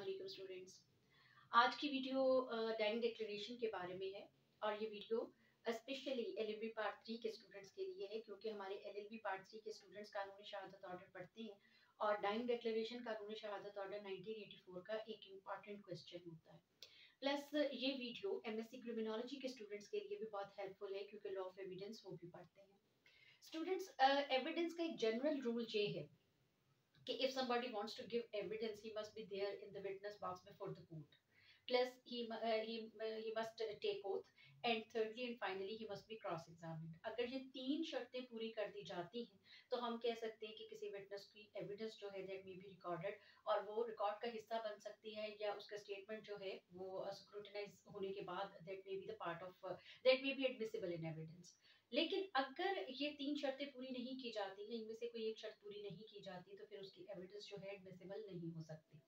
वालेकुम स्टूडेंट्स। आज की वीडियो डाइंग डिक्लेरेशन के बारे में है और ये वीडियो स्पेशली एलएलबी पार्ट 3 के स्टूडेंट्स के लिए है क्योंकि हमारे एलएलबी पार्ट 3 के स्टूडेंट्स कानूनी शहादत ऑर्डर पढ़ते हैं और डाइंग डिक्लेरेशन कानूनी शहादत ऑर्डर 1984 का एक इम्पॉर्टेंट क्वेश्चन होता है। प्लस ये वीडियो एमएससी क्रिमिनोलॉजी के स्टूडेंट्स के लिए भी बहुत हेल्पफुल है क्योंकि लॉ ऑफ एविडेंस वो भी पढ़ते हैं। स्टूडेंट्स, एविडेंस का एक जनरल रूल ये है कि if somebody wants to give evidence, he must be there in the witness box before the court. Plus, he must take oath, and thirdly and finally, he must be cross-examined. अगर ये तीन शर्तें पूरी कर दी जाती हैं, तो हम कह सकते हैं कि किसी witness की evidence जो है that may be recorded और वो रिकॉर्ड का हिस्सा बन सकती है या उसका स्टेटमेंट जो है वो स्क्रूटिनाइज होने के बाद that may be the part of that may be admissible in evidence. लेकिन अगर ये तीन शर्तें पूरी नहीं की जाती हैं, इनमें से कोई एक शर्त पूरी नहीं की जाती तो फिर उसकी एविडेंस जो है एडमिसिबल नहीं हो सकती।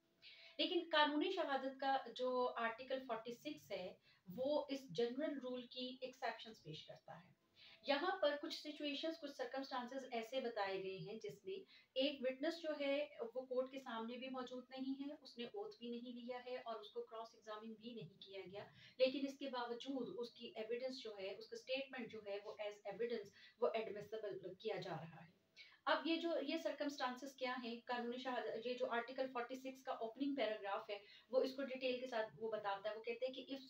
लेकिन कानूनी शहादत का जो आर्टिकल 46 है वो इस जनरल रूल की एक्सेप्शंस पेश करता है। यहाँ पर कुछ सिचुएशंस, कुछ सर्कमस्टांसेस ऐसे बताए गए हैं जिसमें एक विटनेस जो है वो कोर्ट के सामने भी मौजूद नहीं है, उसने ओथ भी नहीं लिया है और उसको क्रॉस एग्जामिन भी नहीं किया गया, लेकिन इसके बावजूद उसकी एविडेंस जो है, उसका स्टेटमेंट जो है वो एज एविडेंस वो एडमिसिबल किया जा रहा है। अब ये सर्कमस्टांसेस क्या हैं, कानूनी शहादत ये जो आर्टिकल 46 का ओपनिंग पैराग्राफ है वो इसको डिटेल के साथ वो बताता है। वो कहते हैं कि if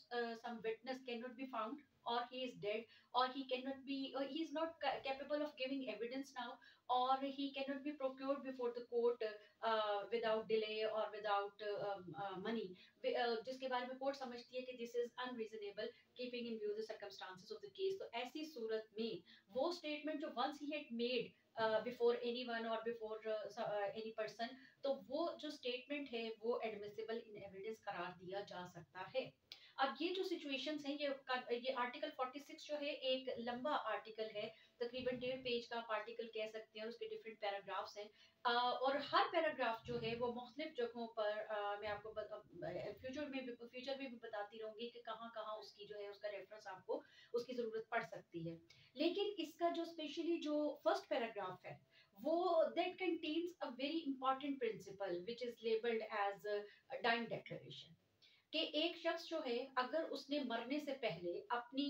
some witness can not be found or he is dead or he cannot be or he is not capable of giving evidence now or he cannot be procured before the court without delay or without money, जिसके बारे में court समझती है कि this is unreasonable keeping in view the circumstances of the case। तो ऐसी सूरत में वो स्टेटमेंट जो once he had made before anyone or before any person, तो वो जो स्टेटमेंट है वो एडमिसिबल इन एविडेंस करार दिया जा सकता है। अब ये जो सिचुएशंस हैं, ये आर्टिकल 46 जो है एक लंबा आर्टिकल है, तकरीबन 1.5 पेज का आप आर्टिकल कह सकते हैं और उसके डिफरेंट पैराग्राफ्स हैं और हर पैराग्राफ जो है वो मुख्तलिफ जगहों पर मैं आपको फ्यूचर में भी बताती रहूंगी कि कहाँ कहाँ उसकी जो है उसका रेफरेंस आपको उसकी जरूरत पड़ सकती है। लेकिन इसका जो स्पेशली जो फर्स्ट पैराग्राफ है वो that contains a very important principle which is labelled as dying declaration कि एक शख्स जो है अगर उसने मरने से पहले अपनी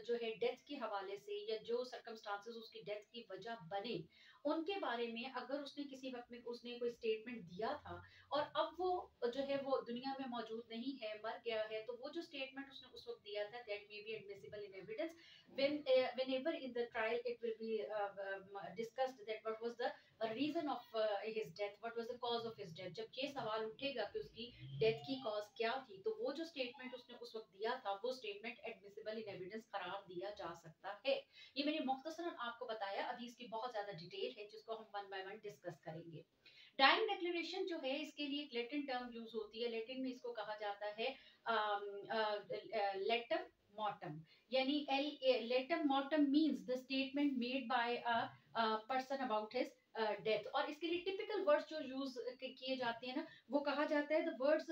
जो है डेथ के हवाले से या जो सर्कमस्टांसेस उसकी डेथ की वजह बने उनके बारे में अगर उसने किसी वक्त में उसने कोई स्टेटमेंट दिया था और अब वो जो है वो दुनिया में मौजूद नहीं है, मर गया है, तो वो जो स्टेटमेंट उसने उस वक्त दिया था that may be admissible in evidence whenever in the trial it will be discussed that what was the reason of his death, what was the cause of his death। जब ये सवाल उठेगा कि उसकी डेथ की कॉज क्या थी तो वो जो स्टेटमेंट उसने उस वक्त दिया था वो स्टेटमेंट एडमिसिबल इन एविडेंस करार दिया जा सकता है। ये मैंने मुख्तसरन आपको बताया, अभी इसकी बहुत ज्यादा डिटेल है जिसको हम वन बाय वन डिस्कस करेंगे। डाइंग डिक्लेरेशन जो है इसके लिए एक लैटिन टर्म यूज होती है, लैटिन में इसको कहा जाता है लेटम मॉर्टम, यानी Latham mortem means the statement made by a person about his death. और इसके लिए टिपिकल वर्ड्स जो यूज किए जाते हैं ना वो कहा जाता है the words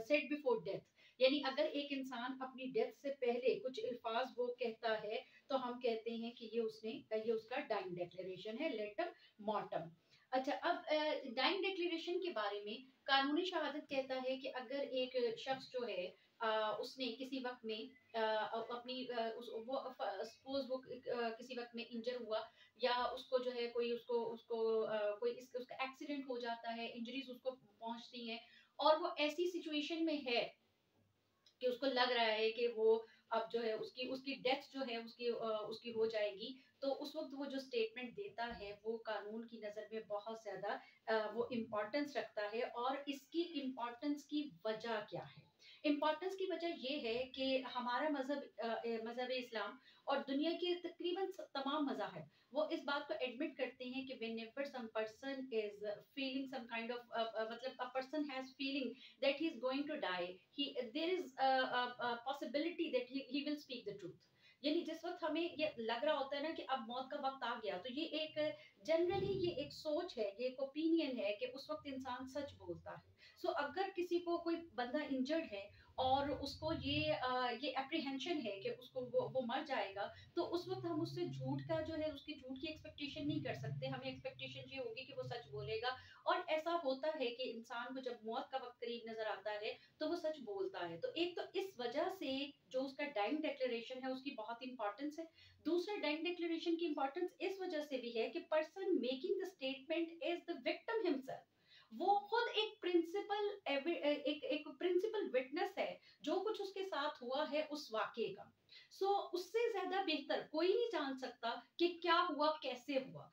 said before death, यानी अगर एक इंसान अपनी डेथ से पहले कुछ अल्फाज वो कहता है तो हम कहते हैं कि ये उसका डाइंग डिक्लेरेशन है, लेटम मॉर्टम। अच्छा, अब डाइंग डिक्लेरेशन के बारे में कानूनी शहादत कहता है कि अगर एक शख्स जो है उसने किसी वक्त में अपनी सपोज वो किसी वक्त में इंजर हुआ या उसको जो है कोई उसको उसको उसका एक्सीडेंट हो जाता है, इंजरीज उसको पहुंचती हैं और वो ऐसी सिचुएशन में है कि उसको लग रहा है कि वो अब जो है उसकी उसकी डेथ जो है उसकी हो जाएगी, तो उस वक्त वो जो स्टेटमेंट देता है वो कानून की नज़र में बहुत ज़्यादा वो इम्पोर्टेंस रखता है। और इसकी इम्पोर्टेंस की वजह क्या है? इम्पोर्टेंस की वजह ये है कि हमारा मजहब इस्लाम और दुनिया के तकरीबन तमाम मज़ाहिब वो इस बात को एडमिट करते हैं कि whenever some person is feeling some kind of मतलब a person has feeling that he is going to die, there is a possibility that he will speak the truth। यानी जिस वक्त हमें ये लग रहा होता है ना कि अब मौत का वक्त आ गया, तो ये एक जनरली ये एक सोच है, ये एक ओपिनियन है कि उस वक्त इंसान सच बोलता है। सो अगर किसी को कोई बंदा इंजर्ड है और उसको ये एप्रीहेंशन है कि उसको वो मर जाएगा, तो उस वक्त हम उससे झूठ का जो है उसकी झूठ की एक्सपेक्टेशन नहीं कर सकते। हमें एक्सपेक्टेशन ये होगी कि वो सच बोलेगा। और ऐसा होता है कि इंसान को जब मौत का वक्त करीब नजर आता है तो वो सच बोलता है। तो एक तो इस वजह से जो उसका डाइंग डिक्लेरेशन है उसकी बहुत इंपॉर्टेंस है। दूसरा, डाइंग डिक्लेरेशन की इंपॉर्टेंस इस वजह से भी है कि person making the statement is the victim himself. वो खुद एक प्रिंसिपल विटनेस है जो कुछ उसके साथ हुआ है उस वाकये का। उससे ज्यादा बेहतर कोई नहीं जान सकता कि क्या हुआ, कैसे हुआ।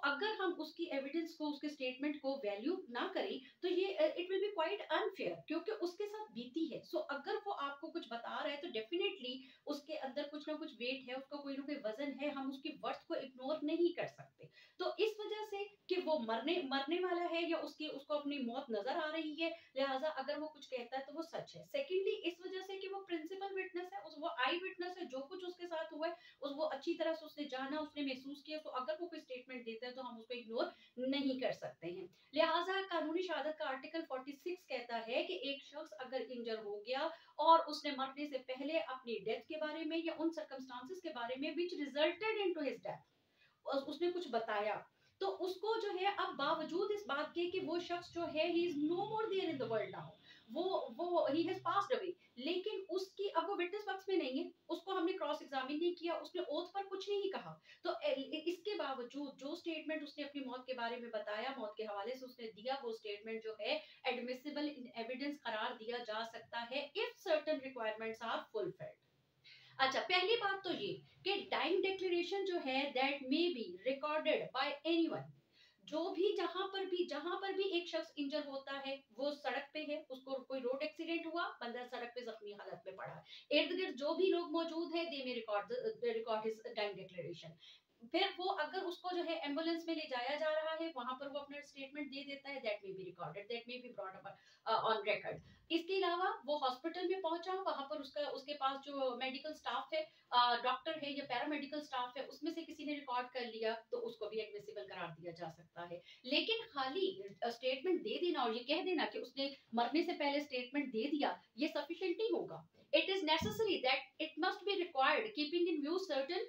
अगर हम उसकी एविडेंस को, उसके स्टेटमेंट को वैल्यू ना करें तो ये it will be quite unfair, क्योंकि उसके साथ बीती है। अगर वो आपको कुछ बता रहा है तो डेफिनेटली उसके अंदर कुछ ना कुछ वेट है, उसका कोई ना कोई वजन है। हम उसकी वर्थ को इग्नोर नहीं कर सकते। तो इस वजह से कि वो मरने मरने वाला है या उसको अपनी मौत नजर आ रही है, लिहाजा अगर वो कुछ कहता है तो वो सच है। सेकेंडली, इस वजह से कि वो प्रिंसिपल विटनेस है, वो आई विटनेस है, जो कुछ उसके साथ हुआ है वो अच्छी तरह से उसने जाना, उसने महसूस किया। अगर वो कोई स्टेटमेंट देता है तो हम उसको इग्नोर नहीं कर सकते हैं। लिहाजा कानूनी शहादत का आर्टिकल 46 कहता है कि एक शख्स अगर इंजर हो गया और उसने मरने से पहले अपनी डेथ के बारे में या उन सर्कमस्टांसेस के बारे में विच रिजल्टेड इनटू हिज डेथ उसने कुछ बताया, तो उसको जो है अब बावजूद इस बात के कि वो शख्स जो है he is no more there in the world now, वो ही हैज पास्ड अवे, लेकिन उसकी अब वो विटनेस बॉक्स में नहीं है, उसको हमने क्रॉस एग्जामिन नहीं किया, उसने ओथ पर कुछ नहीं कहा। तो इसके बावजूद जो स्टेटमेंट उसने अपनी मौत के बारे में बताया, मौत के हवाले से उसने दिया, वो स्टेटमेंट जो है एडमिसिबल एविडेंस करार दिया जा सकता है if certain requirements are fulfilled. अच्छा, पहली बात तो ये कि डाइंग डिक्लेरेशन जो है that may be recorded by anyone. जहां पर भी एक शख्स इंजर होता है, वो सड़क पे है, उसको कोई रोड एक्सीडेंट हुआ, बंदा सड़क पे जख्मी हालत में पड़ा है, इर्द गिर्द जो भी लोग मौजूद है दे में रिकॉर्ड हिज डाइंग डिक्लेरेशन। फिर वो अगर उसको जो है एम्बुलेंस में ले जाया जा रहा है, वहां पर वो अपना स्टेटमेंट दे देता है, that may be recorded, that may be brought up on record. इसके अलावा वो हॉस्पिटल में पहुंचा, वहां पर उसके पास जो मेडिकल स्टाफ है, डॉक्टर है या पैरामेडिकल स्टाफ है, उसमें से किसी ने रिकॉर्ड कर लिया तो उसको भी एडमिसिबल करार दिया जा सकता है। लेकिन खाली स्टेटमेंट दे देना और ये कह देना कि उसने मरने से पहले स्टेटमेंट दे दिया, ये सफिशिएंट नहीं होगा। It is necessary that it must be required keeping in view certain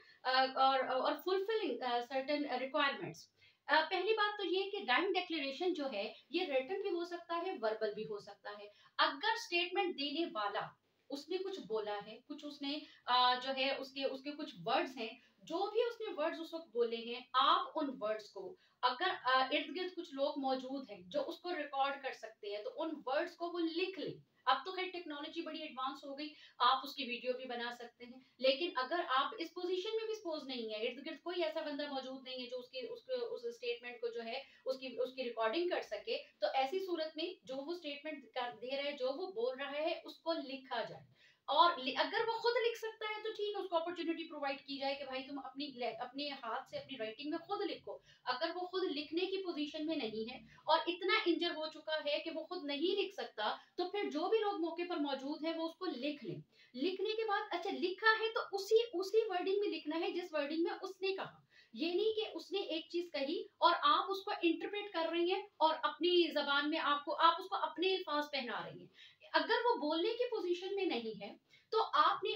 और फुलफिलिंग सर्टेन रिक्वायरमेंट्स। पहली बात तो ये कि डाइंग डिक्लेरेशन जो है ये रिटन भी हो सकता है, वर्बल भी हो सकता है। अगर स्टेटमेंट देने वाला उसने कुछ बोला है, कुछ उसने जो है उसके उसके कुछ वर्ड्स हैं, जो भी उसने वर्ड्स उस वक्त बोले हैं, आप उन वर्ड्स को अगर इर्द गिर्द कुछ लोग मौजूद हैं जो उसको रिकॉर्ड कर सकते हैं, तो उन वर्ड्स को वो लिख ले। अब तो खैर टेक्नोलॉजी बड़ी एडवांस हो गई, आप उसकी वीडियो भी बना सकते हैं। लेकिन अगर आप इस पोजीशन में भी सपोज नहीं है, इर्द गिर्द कोई ऐसा बंदा मौजूद नहीं है जो उस स्टेटमेंट को जो है उसकी उसकी रिकॉर्डिंग कर सके, तो ऐसी सूरत में जो वो स्टेटमेंट दे रहा है, जो वो बोल रहा है, उसको लिखा जाए। और अगर वो खुद लिख सकता है तो ठीक है, उसको अपॉर्चुनिटी प्रोवाइड की जाए कि भाई तुम अपने हाथ से अपनी राइटिंग में खुद लिखो। अगर वो खुद लिखने की पोजीशन में नहीं है और इतना इंजर हो चुका है कि वो खुद नहीं लिख सकता, तो फिर जो भी लोग मौके पर मौजूद हैं वो उसको लिख लें। लिखने के बाद अच्छा लिखा है तो उसी उसी वर्डिंग में लिखना है जिस वर्डिंग में उसने कहा। ये नहीं कि उसने एक चीज कही और आप उसको इंटरप्रेट कर रही हैं और अपनी जबान में आप उसको अपने अल्फाज पहना रही हैं। अगर वो बोलने की पोजीशन में नहीं है तो आपने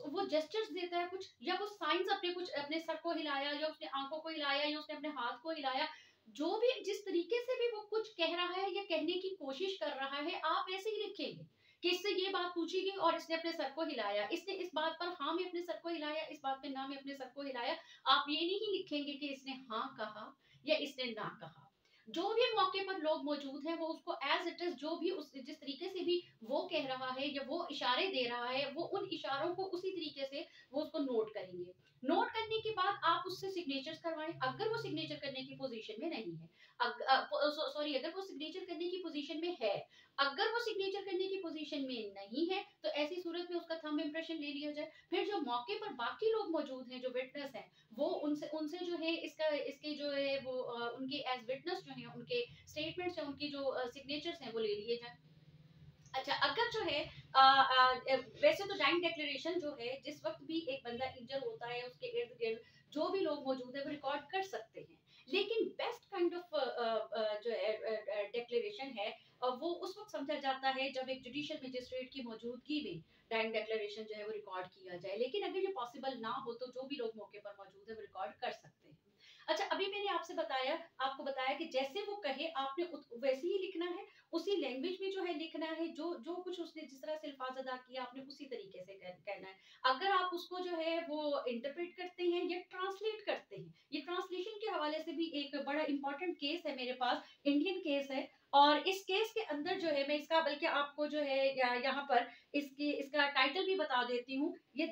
वो जेस्चर्स देता है कुछ, या वो साइंस अपने सर को हिलाया, या उसने आंखों को हिलाया, या उसने अपने हाथ को हिलाया, जो भी जिस तरीके से भी वो कुछ कह रहा है या कहने की कोशिश कर रहा है, आप ऐसे ही लिखेंगे कि इससे ये बात पूछी गई और इसने अपने सर को हिलाया, इसने इस बात पर हाँ में अपने सर को हिलाया, इस बात पे ना में अपने सर को हिलाया। आप ये नहीं लिखेंगे कि इसने हाँ कहा या इसने ना कहा। जो भी मौके पर लोग मौजूद हैं वो उसको एज इट इज, जो भी जिस तरीके से भी वो कह रहा है या वो इशारे दे रहा है, वो उन इशारों को उसी तरीके से वो उसको नोट करेंगे। नोट करने के बाद आप उससे सिग्नेचर्स करवाएं। अगर वो सिग्नेचर करने की पोजीशन में नहीं है, सॉरी, अगर वो सिग्नेचर करने की पोजीशन में है, अगर वो सिग्नेचर करने की पोजीशन में नहीं है तो ऐसी सूरत में उसका थंब इंप्रेशन ले लिया जाए। फिर जो मौके पर बाकी लोग मौजूद हैं, जो विटनेस हैं, वो उनसे उनसे जो है इसके जो है वो उनके एज विटनेस जो है उनके स्टेटमेंट्स हैं, उनकी जो सिग्नेचर्स हैं वो ले लिए जाए। अच्छा, अगर जो है वैसे तो डाइंग डिक्लेरेशन जो है जिस वक्त भी एक बंदा इंजर होता है उसके इर्द गिर्द जो भी लोग मौजूद है वो रिकॉर्ड कर सकते हैं। लेकिन बेस्ट काइंड ऑफ जो है डिक्लेरेशन है वो उस वक्त समझा जाता है जब एक जुडिशियल मजिस्ट्रेट की मौजूदगी में डाइंग डिक्लेरेशन जो है वो रिकॉर्ड किया जाए। लेकिन अगर ये पॉसिबल ना हो तो जो भी लोग मौके पर मौजूद है वो रिकॉर्ड कर सकते हैं। अच्छा, अभी मैंने आपको बताया कि जैसे वो कहे आपने वैसे ही लिखना है, उसी लैंग्वेज में जो है लिखना है, जो जो कुछ उसने जिस तरह से अल्फाज अदा किया आपने उसी तरीके से कहना है। अगर आप उसको जो है वो इंटरप्रेट करते हैं या ट्रांसलेट करते हैं, ये ट्रांसलेशन के हवाले से भी एक बड़ा इंपॉर्टेंट केस है मेरे पास, इंडियन केस है। और इस केस के अंदर जो है मैं इसका बल्कि आपको जो है यहाँ पर इसका टाइटल भी बता देती हूँ। ये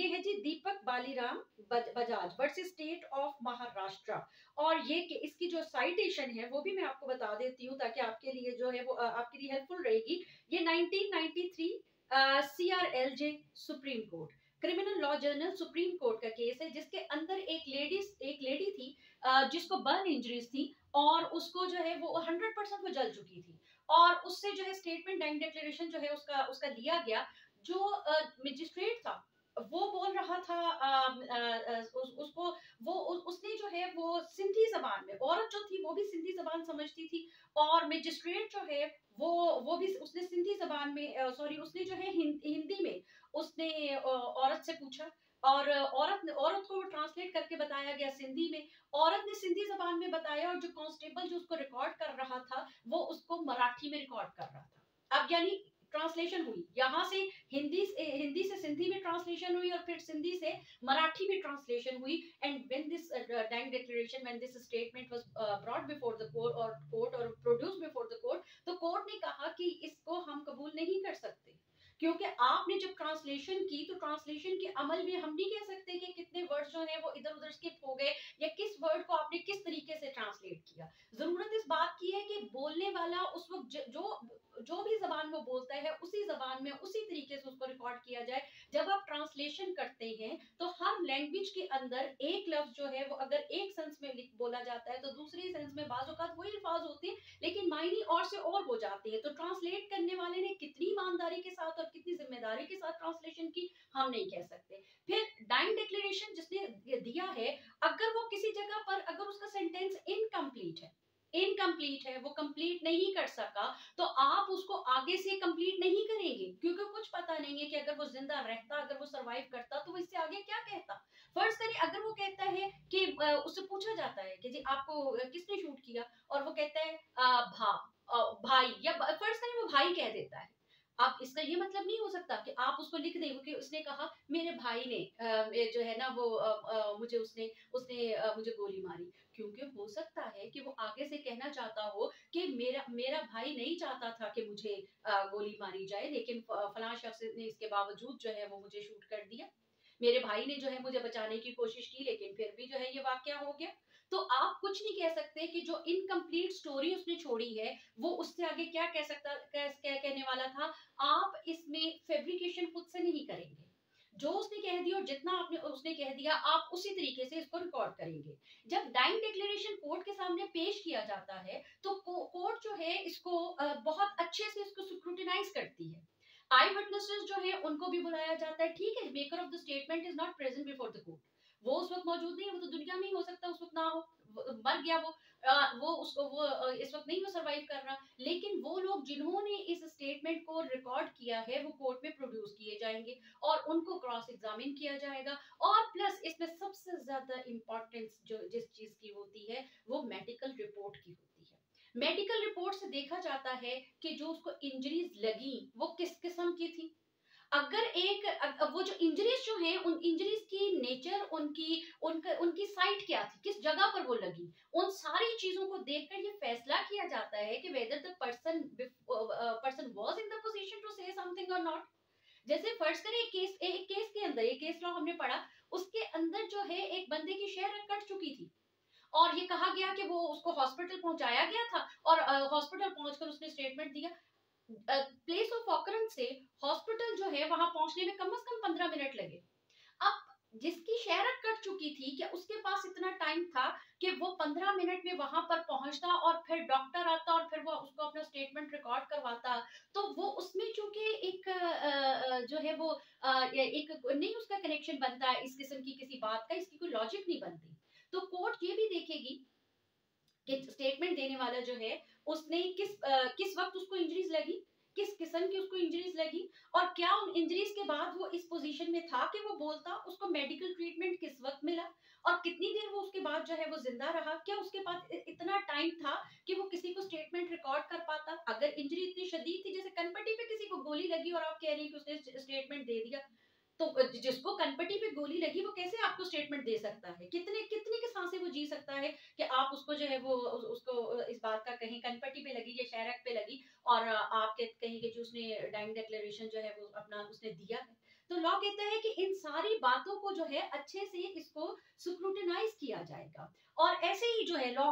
है जी Deepak Baliram Bajaj versus state of Maharashtra. और ये इसकी जो साइटेशन है वो भी मैं आपको बता देती हूँ ताकि आपके लिए जो है वो आपके लिए हेल्पफुल रहेगी। ये 1993 CRLJ supreme court criminal law journal supreme court का केस है, जिसके अंदर एक लेडी थी जिसको बर्न इंजरीज थी और उसको जो है वो 100% वो जल चुकी थी। और उससे जो है स्टेटमेंट एंड डिक्लेरेशन जो है उसका उसका लिया गया। जो मजिस्ट्रेट था वो बोल रहा था उसको उसने जो है वो सिंधी जबान में, औरत जो थी वो भी सिंधी जबान समझती थी और मजिस्ट्रेट जो है वो भी उसने सिंधी जबान में सॉरी उसने जो है हिंदी में उसने औरत से पूछा। और औरत को ट्रांसलेट करके बताया गया सिंधी में। औरत ने सिंधी जबान में बताया और जो कांस्टेबल जो उसको रिकॉर्ड कर रहा था वो उसको मराठी में रिकॉर्ड कर रहा था। अब यानी ट्रांसलेशन हुई यहाँ से हिंदी से सिंधी में ट्रांसलेशन हुई और फिर सिंधी से मराठी में ट्रांसलेशन हुई। And when this dying declaration when this statement was brought before the court और प्रोड्यूस्ड बिफोर द कोर्ट, तो कोर्ट ने कहा कि इसको हम कबूल नहीं कर सकते, क्योंकि आपने जब ट्रांसलेशन की तो ट्रांसलेशन के अमल में हम नहीं कह सकते कि कितने वर्ड जो है वो इधर उधर स्किप हो गए या किस वर्ड को आपने किस तरीके से ट्रांसलेट किया। जरूरत इस बात की है कि बोलने वाला उस वक्त जो भी जबान वो बोलता है उसी जबान में उसी तरीके से उसको रिकॉर्ड किया जाए। जब आप ट्रांसलेशन करते हैं तो हर लैंग्वेज के अंदर एक लफ्ज जो है वो अगर एक सेंस में बोला जाता है तो दूसरी सेंस में बाज़ औक़ात वही अल्फाज होते हैं लेकिन मायने और से और हो जाते हैं। तो ट्रांसलेट करने वाले ने कितनी ईमानदारी के साथ और कितनी जिम्मेदारी के साथ ट्रांसलेशन की हम नहीं कह सकते। फिर डाइंग डिक्लेरेशन जिसने दिया है, अगर वो किसी जगह पर अगर उसका सेंटेंस इनकम्प्लीट है वो कंप्लीट नहीं कर सका तो आप उसको आगे से कंप्लीट नहीं करेंगे, क्योंकि कुछ पता नहीं है कि अगर वो जिंदा रहता, अगर वो सरवाइव करता तो वो इससे आगे क्या कहता। फर्ज करिए अगर वो कहता है कि उससे पूछा जाता है कि जी आपको किसने शूट किया और वो कहता है भाई, या फर्ज करिए वो भाई कह देता है। अब इसका ये मतलब नहीं हो सकता कि आप उसको लिख दें क्योंकि उसने कहा मेरे भाई ने जो है ना वो मुझे उसने उसने मुझे गोली मारी, क्योंकि हो सकता है कि वो आगे से कहना चाहता हो कि मेरा मेरा भाई नहीं चाहता था कि मुझे गोली मारी जाए, लेकिन फलां शख्स ने इसके बावजूद जो है वो मुझे शूट कर दिया। मेरे भाई ने जो है मुझे बचाने की कोशिश की लेकिन फिर भी जो है ये वाकया हो गया। तो आप कुछ नहीं कह सकते कि जो इनकम्प्लीट स्टोरी उसने छोड़ी है वो उससे आगे क्या कह सकता, क्या कहने वाला था। आप इसमें फैब्रिकेशन खुद से नहीं करेंगे, जो उसने कह दिया और जितना आपने उसने कह दिया आप उसी तरीके से इसको रिकॉर्ड करेंगे। जब डाइंग डिक्लेरेशन कोर्ट के सामने पेश किया जाता है तो कोर्ट जो है इसको बहुत अच्छे से इसको स्क्रूटिनाइज करती है। आई विटनेसेस जो है उनको भी बुलाया जाता है। ठीक है, maker of the statement is not present before the court, वो उस वक्त मौजूद नहीं है, वो तो दुनिया में ही हो सकता है उस वक्त ना हो, मर गया वो इस वक्त नहीं वो सरवाइव कर रहा। लेकिन वो लोग जिन्होंने इस स्टेटमेंट को रिकॉर्ड किया है वो कोर्ट में प्रोड्यूस किए जाएंगे और उनको क्रॉस एग्जामिन किया जाएगा। और प्लस इसमें सबसे ज्यादा इंपॉर्टेंस जो जिस चीज की होती है वो मेडिकल रिपोर्ट की होती है। मेडिकल रिपोर्ट से देखा जाता है कि जो उसको इंजरीज लगी वो किस किस्म की थी। अगर वो जो इंजरीज जो हैं उन इंजरीज की नेचर, उनकी साइट क्या थी, किस जगह पर वो लगी, उन सारी चीजों को देखकर ये फैसला किया जाता है कि whether the person was in the position to say something और नॉट। जैसे फर्ज करें एक केस के अंदर एक केस लॉ हमने पढ़ा, उसके अंदर जो है एक बंदे की शेर कट चुकी थी और ये कहा गया कि वो उसको हॉस्पिटल पहुंचाया गया था और हॉस्पिटल पहुंचकर उसने स्टेटमेंट दिया। प्लेस ऑफ ऑकरेंस से हॉस्पिटल जो है वहां पहुंचने में कम से कम 15 मिनट लगे। अब जिसकी शेरत कट चुकी थी क्या उसके पास इतना टाइम था कि वो 15 मिनट में वहां पर पहुंचता और फिर डॉक्टर आता और फिर वो उसको अपना स्टेटमेंट रिकॉर्ड करवाता। तो वो उसमें चूंकि एक जो है वो एक नहीं उसका कनेक्शन बनता है इस किस्म की किसी बात का, इसकी कोई लॉजिक नहीं बनती। तो कोर्ट ये भी देखेगी कि स्टेटमेंट देने वाला जो है उसने किस वक्त उसको इंजरीज लगी, किस किस्म की उसको इंजरीज लगी, और क्या उन इंजरीज के बाद वो इस पोजीशन में था कि वो बोलता, उसको मेडिकल ट्रीटमेंट किस वक्त मिला, और कितनी देर वो उसके बाद जो है वो जिंदा रहा, क्या उसके पास इतना टाइम था कि वो किसी को स्टेटमेंट रिकॉर्ड कर पाता। अगर इंजरी इतनी शदीद थी, जैसे कनपट्टी पे किसी को गोली लगी और आप कह रही कि उसने स्टेटमेंट दे दिया, तो जिसको कनपट्टी पे गोली लगी वो कैसे आपको स्टेटमेंट दे सकता है, कितने कितनी के सांसें वो जी सकता है कि आप उसको जो है वो उसको इस बात का कहीं कनपट्टी पे लगी या शायरक पे लगी, और आप कहेंगे जो उसने डाइंग डिक्लेरेशन जो है वो अपना उसने दिया है। तो लॉ कहता है कि इन सारी बातों को जो है अच्छे से इसको स्क्रूटिनाइज किया जाएगा, और ऐसे ही जो है लॉ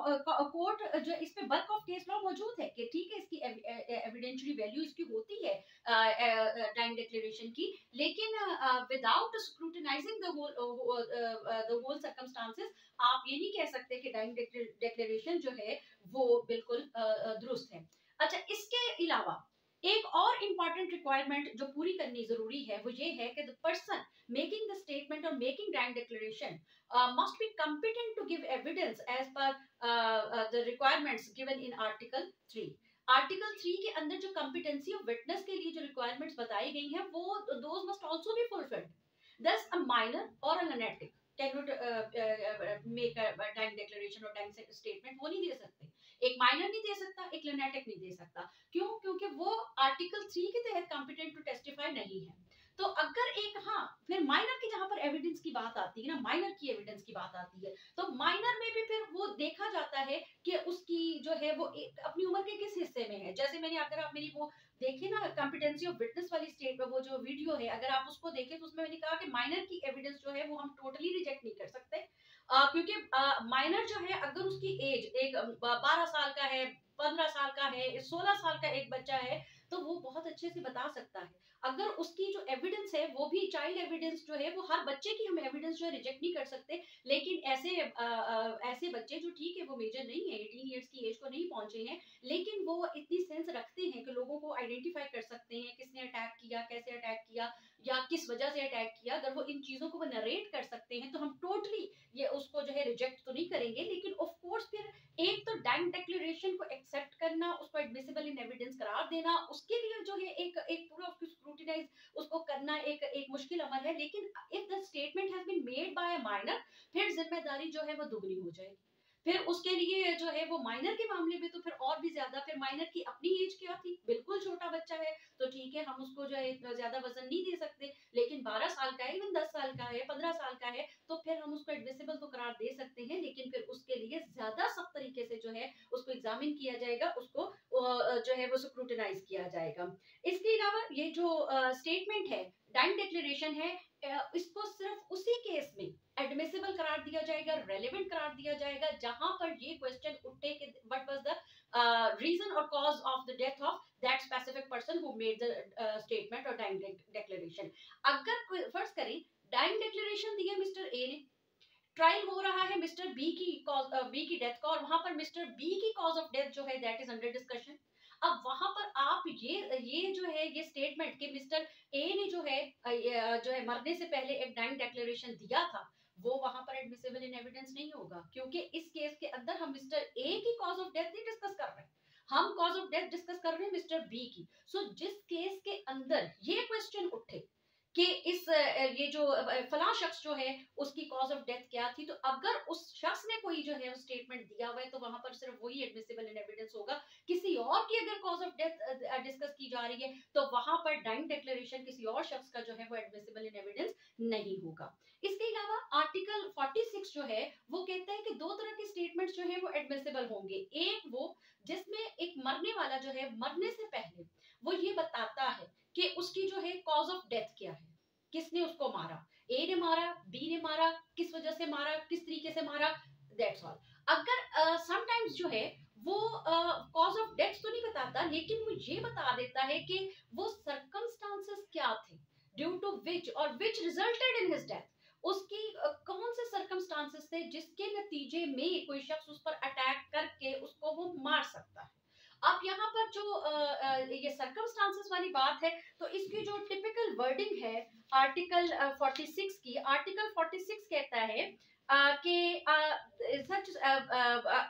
कोर्ट जो इस पे बल्क ऑफ केस लॉ मौजूद है कि ठीक है इसकी एविडेंशियरी वैल्यू इसकी होती है डाइंग डिक्लेरेशन की, लेकिन without scrutinising the whole circumstances आप ये नहीं कह सकते कि डाइंग डिक्लेरेशन जो है वो बिल्कुल दुरुस्त है। अच्छा, इसके अलावा एक और इम्पॉर्टेंट रिक्वायरमेंट जो पूरी करनी जरूरी है वो ये है कि the person making the statement और making dying declaration must be competent to give evidence as per the requirements given in Article 3. Article 3 के अंदर जो कॉम्पिटेंसी ऑफ विटनेस के लिए जो रिक्वायरमेंट्स बताई गई हैं वो those must also be fulfilled. thus a minor or a lunatic cannot make a time declaration और टाइम स्टेटमेंट, वो नहीं दे सकते। एक माइनर नहीं दे सकता, एक लुनाटिक नहीं दे सकता। क्यों? क्योंकि वो आर्टिकल 3 के तहत कॉम्पिटेंट टू टेस्टिफाई नहीं है। तो अगर एक, हाँ, फिर माइनर की जहां पर एविडेंस की बात आती है ना, माइनर की एविडेंस की बात आती है, तो माइनर में भी फिर वो देखा जाता है कि उसकी जो है वो अपनी उम्र के किस हिस्से में है। जैसे मैंने, अगर आप मेरी वो देखे ना कॉम्पिटेंसी ऑफ विटनेस वाली स्टेट में वो जो वीडियो है, अगर आप उसको देखें तो उसमें मैंने कहा कि माइनर की एविडेंस जो है वो हम टोटली रिजेक्ट नहीं कर सकते, क्योंकि माइनर जो है अगर उसकी एज एक 12 साल का है, 15 साल का है, 16 साल का एक बच्चा है, तो वो बहुत अच्छे से बता सकता है। अगर उसकी जो एविडेंस है वो भी चाइल्ड एविडेंस जो है, वो हर बच्चे की हम एविडेंस जो है रिजेक्ट नहीं कर सकते, लेकिन ऐसे बच्चे जो ठीक है वो मेजर नहीं है, 18 ईयर्स की एज को नहीं पहुंचे हैं, लेकिन वो इतनी सेंस रखते हैं कि लोगों को आइडेंटिफाई कर सकते हैं किसने अटैक किया, कैसे अटैक किया, या किस वजह से अटैक किया। अगर वो इन चीजों को वो नरेट कर सकते हैं तो हम टोटली ये उसको जो है रिजेक्ट तो नहीं करेंगे, लेकिन ऑफ कोर्स फिर एक तो डाइंग डिक्लेरेशन को एक्सेप्ट करना, उसको एडमिसिबल इन एविडेंस करार देना, उसके लिए जो है एक पूरा उसको स्क्रूटिनाइज उसको करना एक मुश्किल अमल है। लेकिन if the statement has been made by a minor, फिर जिम्मेदारी जो है वो दुगनी हो जाएगी। फिर उसके लिए जो है वो माइनर के मामले में तो फिर और भी ज्यादा, फिर माइनर की अपनी एज क्या थी, बिल्कुल छोटा बच्चा है, तो ठीक है हम उसको जो है इतना ज्यादा वजन नहीं दे सकते, लेकिन 12 साल का है, इवन 10 साल का है, 15 साल का है, तो फिर हम उसको एडमिसिबल तो करार दे सकते हैं, लेकिन फिर उसके लिए ज्यादा सख्त तरीके से जो है उसको एग्जामिन किया जाएगा, उसको जो है वो स्क्रूटिनाइज किया जाएगा। इसके अलावा ये जो स्टेटमेंट है, डाइंग डिक्लेरेशन है, इसको सिर्फ उसी केस में एडमिसिबल करार दिया जाएगा, रेलेवेंट करार दिया जाएगा, जहां पर ये क्वेश्चन उठे कि व्हाट वाज द रीजन और cause of the death of that specific person who made the statement और डाइंग डिक्लेरेशन। अगर फर्ज करें डाइंग डिक्लेरेशन दिया मिस्टर ए ने, ट्रायल हो रहा है मिस्टर बी की डेथ का, और वहां पर मिस्टर बी की कॉज ऑफ डेथ जो है दैट इज अंडर डिस्कशन। अब वहां पर आप ये जो है ये स्टेटमेंट कि मिस्टर ए ने जो है मरने से पहले एक डाइंग डिक्लेरेशन दिया था, वो वहां पर एडमिसिबल इन एविडेंस नहीं होगा, क्योंकि इस केस के अंदर हम मिस्टर ए की कॉज ऑफ डेथ नहीं डिस्कस कर रहे हैं, हम कॉज ऑफ डेथ डिस्कस कर रहे हैं मिस्टर बी की। सो जिस केस के अंदर ये क्वेश्चन उठे कि ये जो फला शख्स जो है उसकी कॉज ऑफ डेथ क्या थी, तो अगर उस शख्स ने कोई जो है स्टेटमेंट दिया हुआ है तो वहां पर सिर्फ वही एडमिसिबल इन एविडेंस होगा। किसी और की अगर कॉज ऑफ डेथ डिस्कस की जा रही है तो वहां पर डाइंग डिक्लेरेशन किसी और शख्स का जो है वो एडमिसिबल इन एविडेंस नहीं होगा। इसके अलावा आर्टिकल 46 जो है वो कहता है कि दो तरह के स्टेटमेंट्स जो है वो एडमिसिबल होंगे। एक वो जिसमें एक मरने वाला जो है मरने से पहले वो ये बताता है कि उसकी जो है कॉज ऑफ डेथ क्या है, किसने उसको मारा, ए ने मारा, बी ने मारा, किस वजह से मारा, किस तरीके से मारा, दैट्स ऑल। अगर समटाइम्स जो है वो कॉज ऑफ डेथ तो नहीं बताता, लेकिन वो ये बता देता है कि वो सर्कमस्टांसेस क्या थे ड्यू टू विच और विच रिजल्टेड इन हिज डेथ, उसकी कौन से सर्कमस्टांसेस थे जिसके नतीजे में कोई शख्स उस पर अटैक करके उसको वो मार सकता है। अब यहाँ पर जो ये सर्कमस्टांसेस वाली बात है, तो इसकी जो टिपिकल वर्डिंग है आर्टिकल 46 की, आर्टिकल 46 कहता है कि such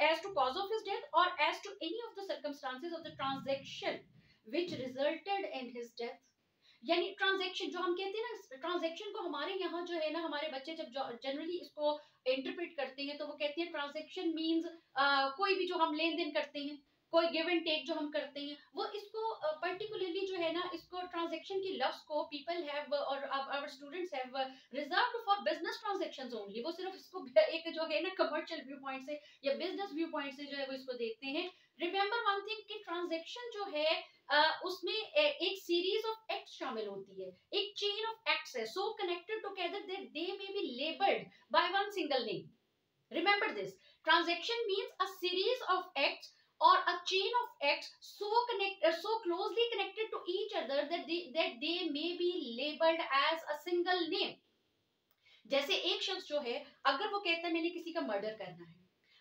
as to cause of his death or as to any of the circumstances of the transaction which resulted in his death। यानी ट्रांजैक्शन जो हम कहते हैं ना, ट्रांजैक्शन को हमारे यहाँ जो है ना, हमारे बच्चे जब जनरली इसको इंटरप्रेट करते हैं तो वो कहते हैं ट्रांजैक्शन मींस कोई भी जो हम लेन देन करते हैं, कोई गिव एंड टेक जो हम करते हैं, वो इसको पर्टिकुलरली जो है ना, इसको ट्रांजैक्शन की लफ्ज को पीपल हैव और our students have reserved for business transactions only. वो सिर्फ इसको एक जो है ना कमर्शियल व्यू पॉइंट से या बिजनेस व्यू पॉइंट से जो है वो इसको देखते हैं। रिमेंबर वन थिंग कि ट्रांजैक्शन जो है उसमें एक सीरीज ऑफ एक्ट्स शामिल होती है, एक चेन ऑफ एक्ट्स है, सो connected together that they may be labelled by one single name. Remember this, transaction means a series of acts or a chain of acts so closely connected to each other that they may be labeled as a single name। जैसे एक शख्स जो है, अगर वो कहता है मैंने किसी का मर्डर करना है,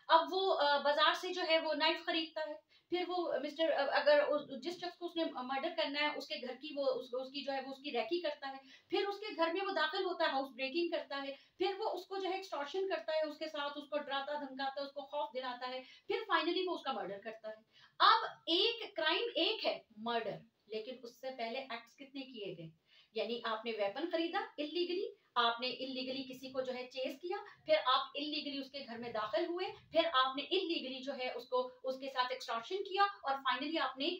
अब वो बाजार से जो है वो नाइफ खरीदता है, फिर वो मिस्टर अगर जिस शख्स को उसने मर्डर करना है उसके घर की वो उसकी जो है वो उसकी रैकी करता है, फिर उसके घर में वो दाखिल होता है, हाउस ब्रेकिंग करता है, फिर वो उसको जो है एक्सटॉर्शन करता है, उसके साथ उसको डराता धमकाता है, उसको खौफ दिलाता है, फिर फाइनली वो उसका मर्डर करता है। अब एक क्राइम एक है मर्डर, लेकिन उससे पहले एक्ट्स कितने किए गए, यानी आपने वेपन खरीदा इलीगली, आपने इलीगली किसी को जो है चेस किया, फिर आप इलीगली उसके घर में दाखिल हुए, फिर आपने इलीगली जो है उसको उसके साथ एक्सटॉर्शन किया और फाइनली आपने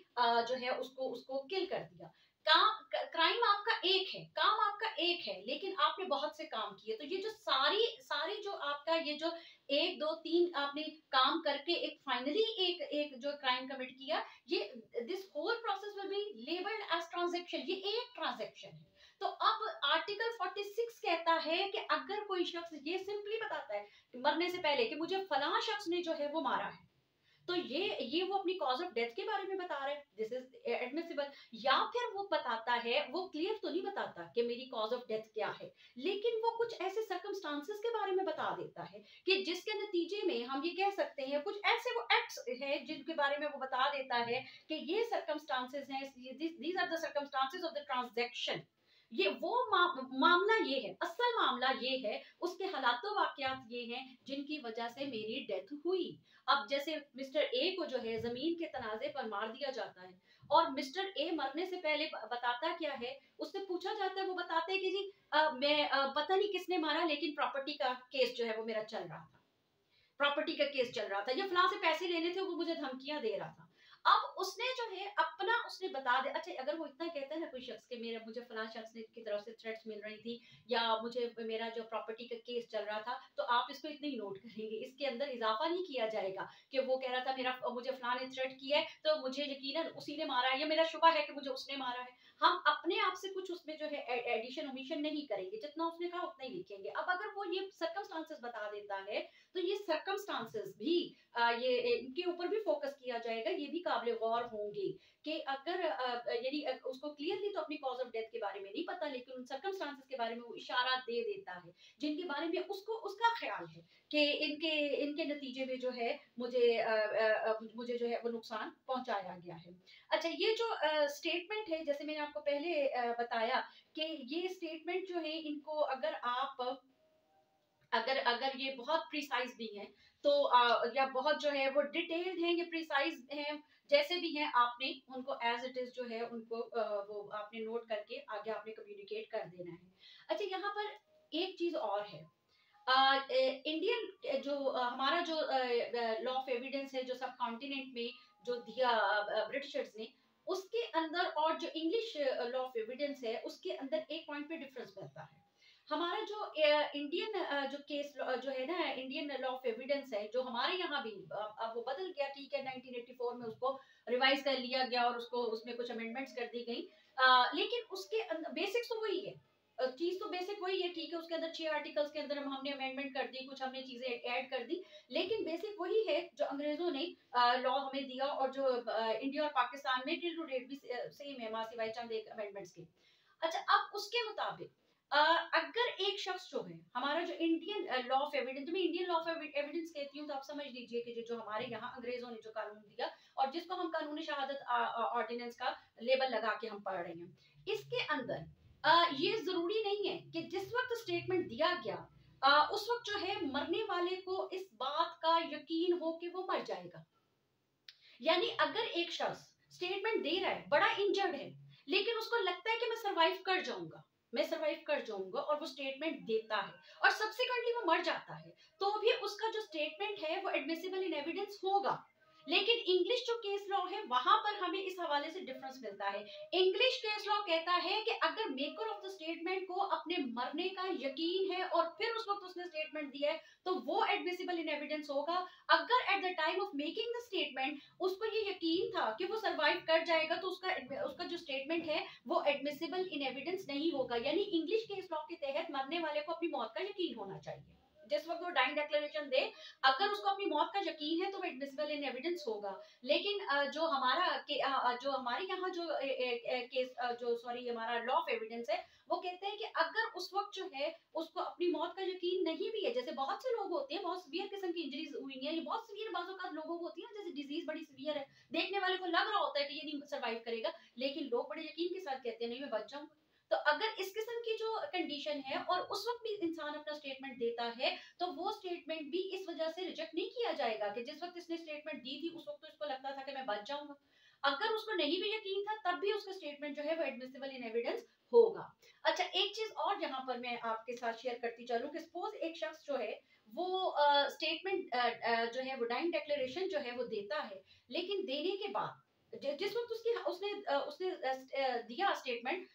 जो है उसको किल कर दिया। क्राइम आपका एक है, काम आपका एक है, लेकिन आपने बहुत से काम किए। तो ये जो सारी सारी जो आपका ये जो 1 2 3 आपने काम करके एक फाइनली एक जो क्राइम कमिट किया, ये this whole process will be labelled as transaction. ये एक ट्रांजैक्शन है। तो अब आर्टिकल 46 कहता है कि अगर कोई शख्स ये सिंपली बताता है कि मरने से पहले कि मुझे फलां शख्स ने जो है वो मारा है, तो ये वो अपनी कॉज ऑफ डेथ के बारे में बता रहा है, दिस इज एडमिसिबल। या फिर वो बताता है, वो क्लियर तो नहीं बताता कि मेरी कॉज ऑफ डेथ क्या है, लेकिन वो कुछ ऐसे सर्कमस्टांसेस के बारे में बता देता है कि जिसके नतीजे में हम ये कह सकते हैं कुछ ऐसे वो एक्ट्स हैं जिनके बारे में वो बता देता है कि ये सर्कमस्टांसेस हैं, these are the circumstances of the transaction. ये वो मामला ये है, असल मामला ये है, उसके हालात वाकयात ये हैं जिनकी वजह से मेरी डेथ हुई। अब जैसे मिस्टर ए को जो है जमीन के तनाजे पर मार दिया जाता है, और मिस्टर ए मरने से पहले बताता क्या है, उससे पूछा जाता है, वो बताते हैं कि जी मैं पता नहीं किसने मारा, लेकिन प्रॉपर्टी का केस जो है वो मेरा चल रहा था, प्रॉपर्टी का केस चल रहा था, या फलां से पैसे लेने थे, वो मुझे धमकियां दे रहा था। अब उसने जो है अपना उसने बता दे, अच्छा अगर वो इतना कहता है ना कोई शख्स के मेरा मुझे फलां शख्स की तरफ से थ्रेट्स मिल रही थी, या मुझे मेरा जो प्रॉपर्टी का केस चल रहा था, तो आप इसको इतने ही नोट करेंगे, इसके अंदर इजाफा नहीं किया जाएगा कि वो कह रहा था मेरा मुझे फलां ने थ्रेट किया है तो मुझे यकीनन उसी ने मारा है, या मेरा शुबा है कि मुझे उसने मारा है। हम अपने आप से कुछ उसमें जो है एडिशन ओमिशन नहीं करेंगे, जितना उसने कहा उतना ही लिखेंगे। अब अगर वो ये सर्कमस्टांसेस बता देता है, तो ये सर्कमस्टांसेस भी ये इनके ऊपर भी फोकस किया जाएगा, ये भी काबिल गौर होंगे कि अगर यानी उसको क्लियरली तो अपनी कॉज ऑफ डेथ के बारे में नहीं पता, लेकिन उन सर्कमस्टांसेस के बारे में वो इशारा दे देता है जिनके बारे में उसको उसका ख्याल है कि इनके इनके नतीजे में जो है मुझे जो है वो नुकसान पहुंचाया गया है। अच्छा, ये जो स्टेटमेंट है, जैसे मैंने आपको पहले बताया कि ये स्टेटमेंट जो है इनको अगर आप अगर अगर ये बहुत प्रिसाइज भी हैं तो या बहुत जो है वो डिटेल्ड हैं, ये प्रिसाइज हैं, जैसे भी हैं, आपने उनको एज इट इज जो है उनको वो आपने नोट करके आगे आपने कम्युनिकेट कर देना है। अच्छा, यहाँ पर एक चीज और है, इंडियन जो हमारा जो लॉ ऑफ एविडेंस है जो सब कॉन्टिनेंट में जो दिया ब्रिटिशर्स ने, उसके अंदर और जो इंग्लिश लॉ ऑफ एविडेंस है उसके अंदर एक पॉइंट पे डिफरेंस रहता है। हमारा जो इंडियन जो केस जो है ना, इंडियन लॉ ऑफ एविडेंस है जो हमारे यहाँ भी अब वो बदल गया, ठीक है, 1984 में उसको रिवाइज कर लिया गया और उसको उसमें कुछ अमेंडमेंट्स कर दी गई, लेकिन उसके बेसिक्स तो वही है, चीज तो बेसिक वही है, ठीक है, उसके अंदर 6 आर्टिकल्स के अंदर हमने अमेंडमेंट कर दी, कुछ हमने चीजें ऐड कर दी, लेकिन बेसिक वही है जो अंग्रेजों ने लॉ हमें दिया और जो इंडिया और पाकिस्तान में टिल टू डेट भी सेम है, सिवाय चंद एक अमेंडमेंट्स के। अच्छा, अब उसके मुताबिक अगर एक शख्स जो है हमारा जो इंडियन लॉ ऑफ एविडेंस, मैं इंडियन लॉ ऑफ एविडेंस कहती हूँ तो आप समझ लीजिए कि जो हमारे यहाँ अंग्रेजों ने जो कानून दिया और जिसको हम कानूनी शहादत ऑर्डिनेंस का लेबल लगा के हम पढ़ रहे हैं, इसके अंदर ये जरूरी नहीं है कि जिस वक्त स्टेटमेंट दिया गया उस वक्त जो है मरने वाले को इस बात का यकीन हो कि वो मर जाएगा। यानी अगर एक शख्स स्टेटमेंट दे रहा है, बड़ा इंजर्ड है, लेकिन उसको लगता है कि मैं सरवाइव कर जाऊंगा, मैं सरवाइव कर जाऊंगा, और वो स्टेटमेंट देता है और सब्सिक्वेंटली वो मर जाता है, तो भी उसका जो स्टेटमेंट है वो एडमिसिबल इन एविडेंस होगा। लेकिन इंग्लिश जो केस लॉ है वहां पर हमें इस हवाले से डिफरेंस मिलता है। इंग्लिश केस लॉ कहता है कि अगर मेकर ऑफ द स्टेटमेंट को अपने मरने का यकीन है और फिर उस वक्त उसने स्टेटमेंट दिया है तो वो एडमिसिबल इन एविडेंस होगा। अगर at the time of making the statement उसको ये यकीन था कि वो सरवाइव कर जाएगा तो उसका जो स्टेटमेंट है वो एडमिसिबल इन एविडेंस नहीं होगा। यानी इंग्लिश केस लॉ के तहत मरने वाले को अपनी मौत का यकीन होना चाहिए। जिस वक्त वो डाइंग डिक्लेरेशन दे, अगर उसको अपनी मौत का यकीन है तो वो एडमिसिबल इन एविडेंस होगा। लेकिन जो हमारे यहाँ जो केस जो सॉरी हमारा लॉ ऑफ एविडेंस है वो कहते हैं कि अगर उस वक्त जो है उसको अपनी मौत का यकीन नहीं भी है, जैसे बहुत से लोग होते हैं, बहुत सीवियर किस्म की इंजरीज हुई है, ये बहुत सीवियर बाजों का लोगों को होती है, जैसे डिजीज बड़ी सीवियर है, देखने वाले को लग रहा होता है कि ये नहीं सरवाइव करेगा, लेकिन लोग बड़े यकीन के साथ कहते हैं नहीं मैं बच जाऊंगा। तो अगर इस किस्म की जो कंडीशन है और उस वक्त भी इंसान अपना स्टेटमेंट देता है तो वो स्टेटमेंट भी इस वजह से रिजेक्ट नहीं किया जाएगा कि जिस वक्त इसने स्टेटमेंट दी थी उस वक्त तो इसको लगता था कि मैं बच जाऊंगा। अगर उसको नहीं भी यकीन था तब भी उसका स्टेटमेंट जो है वो एडमिसिबल इन एविडेंस होगा। अच्छा, एक चीज और यहाँ पर मैं आपके साथ शेयर करती चलूं कि सपोज एक शख्स जो है वो स्टेटमेंट जो है वो डाइंग डिक्लेरेशन जो है वो देता है, लेकिन देने के बाद जिस वक्त उसने दिया स्टेटमेंट,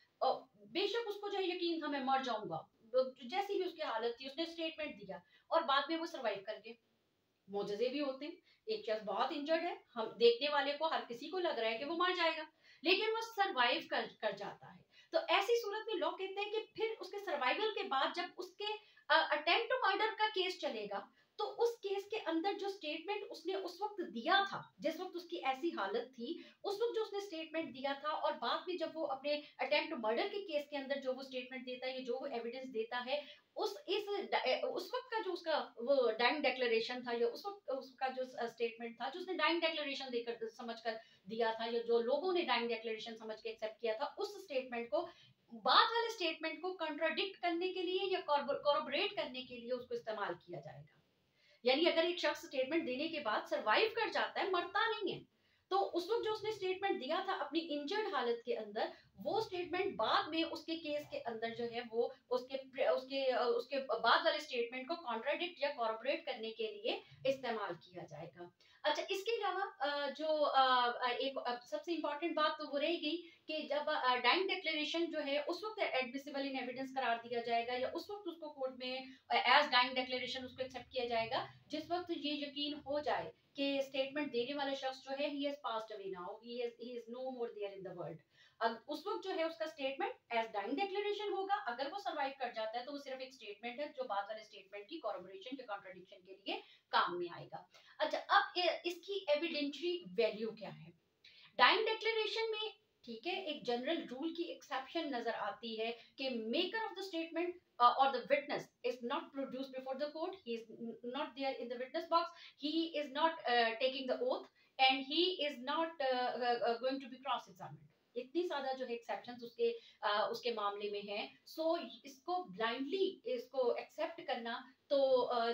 बेशक उसको जो है यकीन था मैं मर जाऊंगा, जैसी भी उसकी हालत थी उसने स्टेटमेंट दिया और बाद में वो सरवाइव कर गए। मोजजे भी होते हैं। एक शख्स बहुत इंजर्ड है, हम देखने वाले को हर किसी को लग रहा है कि वो मर जाएगा, लेकिन वो सरवाइव कर जाता है। तो ऐसी सूरत में लोग कहते हैं कि फिर उसके सर्वाइवल के बाद जब उसके अटेम्प्ट टू मर्डर का केस चलेगा तो उस केस के अंदर जो स्टेटमेंट उसने उस वक्त दिया था, जिस वक्त उसकी ऐसी हालत थी, उस वक्त जो उसने स्टेटमेंट दिया था और बाद में जब वो अपने अटेम्प्ट टू मर्डर के केस के अंदर जो वो स्टेटमेंट देता है, जो वो एविडेंस देता है, उस वक्त का जो उसका वो डाइंग डिक्लेरेशन था या उस वक्त उसका जो स्टेटमेंट था जो उसने डाइंग डिक्लेरेशन देकर समझकर दिया था या जो लोगों ने डाइंग डिक्लेरेशन समझ के एक्सेप्ट किया था, उस स्टेटमेंट को बाद वाले स्टेटमेंट को कंट्राडिक्ट करने के लिए या कॉर्रोबोरेट करने के लिए उसको इस्तेमाल किया जाएगा। यानी अगर एक शख्स स्टेटमेंट देने के बाद सरवाइव कर जाता है, मरता नहीं है, तो उस वक्त जो उसने स्टेटमेंट दिया था अपनी इंजर्ड हालत के अंदर, वो स्टेटमेंट बाद में उसके केस के अंदर जो है वो उसके बाद वाले स्टेटमेंट को कॉन्ट्राडिक्ट या कॉर्पोरेट करने के लिए इस्तेमाल किया जाएगा। अच्छा, इसके अलावा एक सबसे इंपॉर्टेंट बात तो वो रहेगी कि जब डाइंग डिक्लेरेशन जो है उस वक्त एडमिसिबल इन एविडेंस करार दिया जाएगा या उस वक्त उसको कोर्ट में एज डाइंग डिक्लेरेशन उसको एक्सेप्ट किया जाएगा जिस वक्त ये यकीन हो जाए कि स्टेटमेंट देने वाला शख्स जो है he has passed away now, he is no more there in the world. अब उस वक्त जो है उसका स्टेटमेंट एज डाइंग डिक्लेरेशन होगा। अगर वो सरवाइव कर जाता है तो वो सिर्फ एक स्टेटमेंट है जो बाद वाले स्टेटमेंट की कॉर्रोबोरेशन या कॉन्ट्रडिक्शन के लिए काम में आएगा। अच्छा, अब इसकी एविडेंटरी वैल्यू क्या है? डाइंग डिक्लेरेशन में ठीक है एक जनरल रूल की एक्सेप्शन नजर आती है कि maker of the statement or the witness is not produced before the court, he is not there in the witness box, he is not taking the oath, and he is not going to be cross examined। इतनी सादा जो है exceptions उसके मामले में है। सो इसको blindly इसको एक्सेप्ट करना तो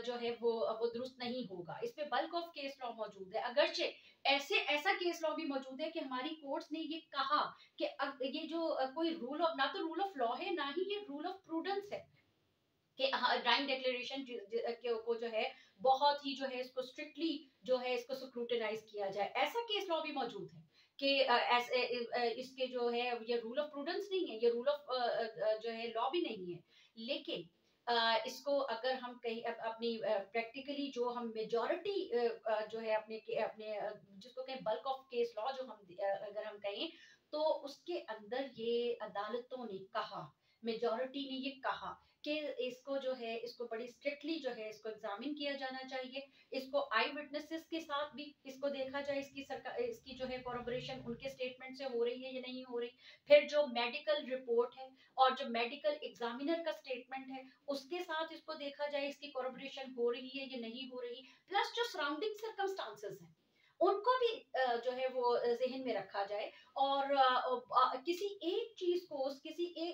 जो है वो दुरुस्त नहीं होगा। इस पे बल्क ऑफ केस लॉ मौजूद है, अगरचे ऐसा केस लॉ भी मौजूद है कि हमारी कोर्ट्स ने ये कहा कि ये जो कोई रूल ऑफ, ना तो रूल ऑफ लॉ है ना ही ये रूल ऑफ प्रूडेंस है कि डाइंग डिक्लेरेशन को जो है बहुत ही जो है इसको स्ट्रिक्टली जो है इसको स्क्रूटिनाइज किया जाए। ऐसा केस लॉ भी मौजूद है कि इसके जो है ये रूल ऑफ प्रूडेंस नहीं है, ये रूल ऑफ जो है लॉ भी नहीं है। लेकिन इसको अगर हम कहीं अपनी प्रैक्टिकली जो हम मेजॉरिटी जो है अपने अपने जिसको कहें बल्क ऑफ केस लॉ जो हम अगर हम कहें तो उसके अंदर ये अदालतों ने कहा, मेजॉरिटी ने ये कहा कि इसको जो है इसको बड़ी स्ट्रिक्टली जो है इसको एग्जामिन किया जाना चाहिए। इसको आई विटनेसेस के साथ भी इसको देखा जाए, इसकी जो है कोरबोरेशन उनके स्टेटमेंट से हो रही है या नहीं हो रही। फिर जो मेडिकल रिपोर्ट है और जो मेडिकल एग्जामिनर का स्टेटमेंट है उसके साथ इसको देखा जाए, इसकी कोरबोरेशन हो रही है या नहीं हो रही। प्लस जो सराउंडिंग सर्कमस्टांसेस हैं उनको भी जो है वो जहन में रखा जाए और किसी एक चीज को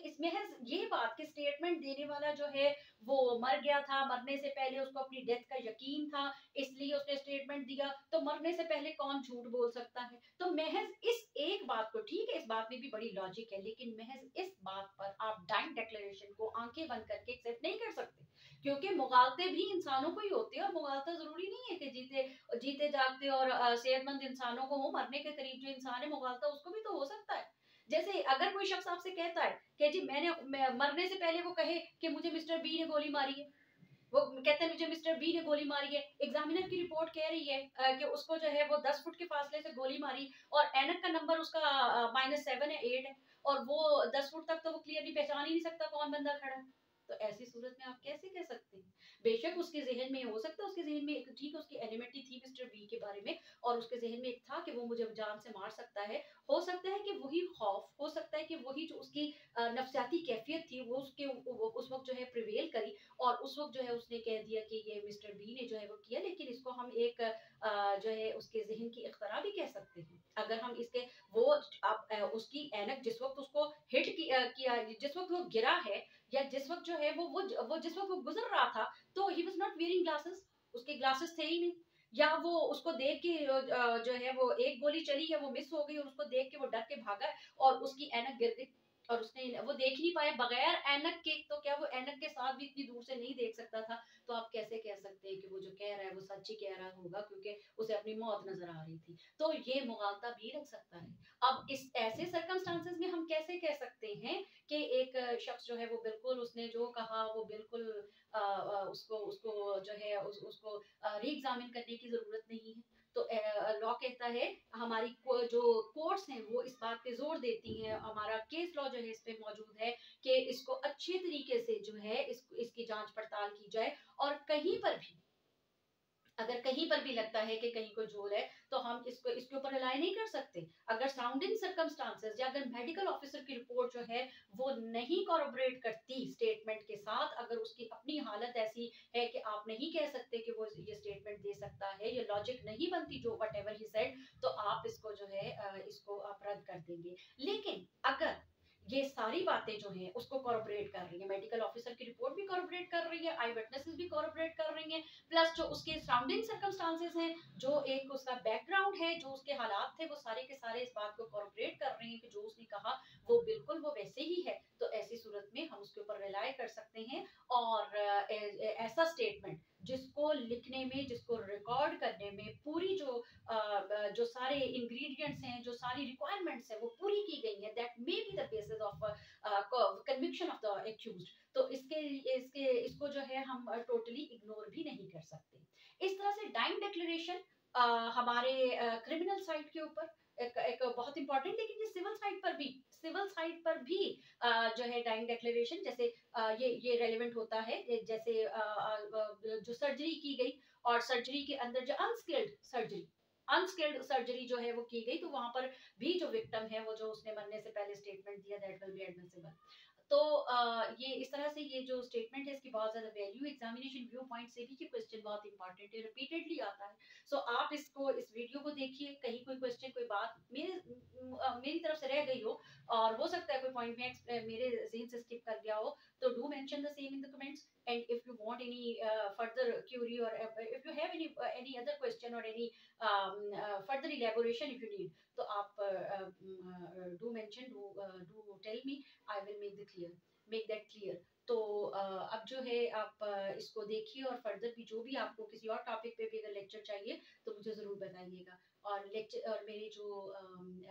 इसमें है ये बात कि स्टेटमेंट देने वाला जो है वो मर गया था, मरने से पहले उसको अपनी डेथ का यकीन था, इसलिए उसने स्टेटमेंट दिया। तो मरने से पहले कौन झूठ बोल सकता है? तो महज इस एक बात को, ठीक है इस बात में भी बड़ी लॉजिक है, लेकिन महज इस बात पर आप डाइंग डिक्लेरेशन को आंखें बंद करके एक्सेप्ट नहीं कर सकते, क्योंकि मुगालते भी इंसानों को ही होते हैं, और मुगालता जरूरी नहीं है कि जीते जीते जागते और सेहतमंद इंसानों को हो। मरने के करीब जो इंसान है मुगालता उसको भी तो हो सकता है। जैसे अगर कोई शख्स आपसे कहता है कि जी मरने से पहले वो कहे कि मुझे मिस्टर बी ने गोली मारी है, वो कहते हैं मुझे मिस्टर बी ने गोली मारी है, एग्जामिनर की रिपोर्ट कह रही है कि उसको जो है वो 10 फुट के फासले से गोली मारी, और एनक का नंबर उसका -7 है, 8 है, और वो 10 फुट तक तो वो क्लियरली पहचान ही नहीं सकता कौन बंदा खड़ा है। तो ऐसी सूरत में आप कैसे कह सकते हैं? बेशक उसके जहन में हो सकता है, उसके जहन में एक ठीक है उसकी एनिमिटी थी मिस्टर बी के बारे में, और उसके जहन में एक था कि वो मुझे जान से मार सकता है। हो सकता है कि वही खौफ, हो सकता है कि वही जो उसकी नफसियाती कैफियत थी वो उसके उस वक्त जो है प्रिवेल करी, और उस वक्त जो है उसने कह दिया कि ये मिस्टर बी ने जो है वो किया। लेकिन इसको हम एक जो है उसके जहन की इख्तरा भी कह सकते हैं। अगर हम इसके वो उसकी ऐनक जिस वक्त उसको किया, जिस वक्त वो गिरा है, या जिस वक्त जो है वो जिस वक्त वो गुजर रहा था, तो he was not wearing glasses, उसके ग्लासेस थे ही नहीं। या वो उसको देख के जो है वो एक गोली चली है वो मिस हो गई, और उसको देख के वो डर के भागा, और उसकी ऐनक गिर गई, और उसने वो देख नहीं पाया बगैर ऐनक के, तो क्या वो ऐनक के साथ भी इतनी दूर से नहीं देख सकता था? तो आप कैसे कह सकते हैं कि वो जो कह रहा है वो सच ही कह रहा होगा, क्योंकि उसे अपनी मौत नजर आ रही थी। तो ये मुगालता भी रख सकता है। अब इस ऐसे सर्कमस्टांसेस में हम कैसे कह सकते हैं कि एक शख्स जो है वो बिल्कुल उसने जो कहा वो बिल्कुल उसको उसको जो है उसको री एग्जामिन करने की जरूरत नहीं है। तो लॉ कहता है, हमारी जो कोर्ट्स हैं वो इस बात पे जोर देती हैं, हमारा केस लॉ जो है इस पे मौजूद है कि इसको अच्छे तरीके से जो है इसकी जांच पड़ताल की जाए, और कहीं पर भी अगर कहीं पर भी लगता है कि कहीं कोई झोल है, तो हम इसको इसके ऊपर रिलाई नहीं कर सकते। अगर साउंडिंग सर्कमस्टांसेस या अगर मेडिकल ऑफिसर की रिपोर्ट जो है वो नहीं कॉरोबरेट करती स्टेटमेंट के साथ, अगर उसकी अपनी हालत ऐसी है कि आप नहीं कह सकते कि वो ये स्टेटमेंट दे सकता है, ये लॉजिक नहीं बनती जो वट एवर ही सेड, तो आप इसको जो है इसको आप रद्द कर देंगे। लेकिन अगर ये सारी बातें जो हैं उसको कॉरोबरेट कर रही है, मेडिकल ऑफिसर की रिपोर्ट भी कॉरोबरेट कर रही है, आई विटनेसेस भी कॉरोबरेट कर रही हैं, प्लस जो उसके सराउंडिंग सर्कमस्टांसेस हैं, जो एक उसका बैकग्राउंड है, जो उसके हालात थे, वो सारे के सारे इस बात को कॉर्पोरेट कर रहे हैं कि जो उसने कहा वो बिल्कुल वो वैसे ही है। तो ऐसी सूरत में हम उसके ऊपर रिलाई कर सकते हैं, और ऐसा स्टेटमेंट जिसको लिखने में, जिसको रिकॉर्ड करने में पूरी जो सारे इंग्रेडिएंट्स हैं, जो सारी रिक्वायरमेंट्स हैं वो पूरी की गई है, that may be the basis of conviction of the accused. तो इसको जो है हम टोटली इग्नोर भी नहीं कर सकते। इस तरह से डाइंग डिक्लेरेशन हमारे क्रिमिनल साइड के ऊपर एक बहुत इंपॉर्टेंट, लेकिन ये सिविल साइड पर भी जो है डाइंग डिक्लेरेशन जैसे ये रेलेवेंट होता है। जैसे जो सर्जरी की गई, और सर्जरी के अंदर जो अनस्किल्ड सर्जरी जो है वो की गई, तो वहां पर भी जो विक्टिम है वो जो उसने मरने से पहले स्टेटमेंट दिया, दैट विल बी एडमिसिबल। तो ये इस तरह से ये जो स्टेटमेंट है इसकी बहुत ज्यादा वैल्यू, एग्जामिनेशन व्यू पॉइंट से भी ये क्वेश्चन बहुत इंपॉर्टेंट है, रिपीटेडली आता है। सो आप इस वीडियो को देखिए, कहीं कोई क्वेश्चन कोई बात मेरी तरफ से रह गई हो, और हो सकता है कोई पॉइंट में मेरे जहन से स्किप कर गया हो, तो do mention the same in the comments. And if you want any further query, or if you have any other question or any further elaboration if you need, तो आप do mention, do tell me, I will make that clear. तो अब जो है आप इसको देखिए, और फर्दर भी जो भी आपको किसी और टॉपिक पे भी अगर लेक्चर चाहिए तो मुझे ज़रूर बताइएगा। और लेक्चर और मेरे जो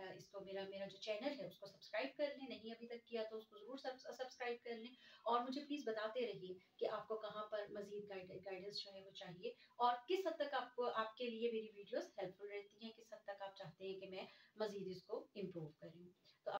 इसको मेरा मेरा जो चैनल है उसको सब्सक्राइब कर लें, नहीं अभी तक किया तो उसको ज़रूर सब्सक्राइब कर लें। और मुझे प्लीज़ बताते रहिए कि आपको कहाँ पर मज़ीद गाइडेंस जो है वो चाहिए, और किस हद तक आपको आपके लिए मेरी वीडियोस हेल्पफुल रहती हैं, किस हद तक आप चाहते हैं कि मैं मज़ीद इसको इम्प्रूव करूँ।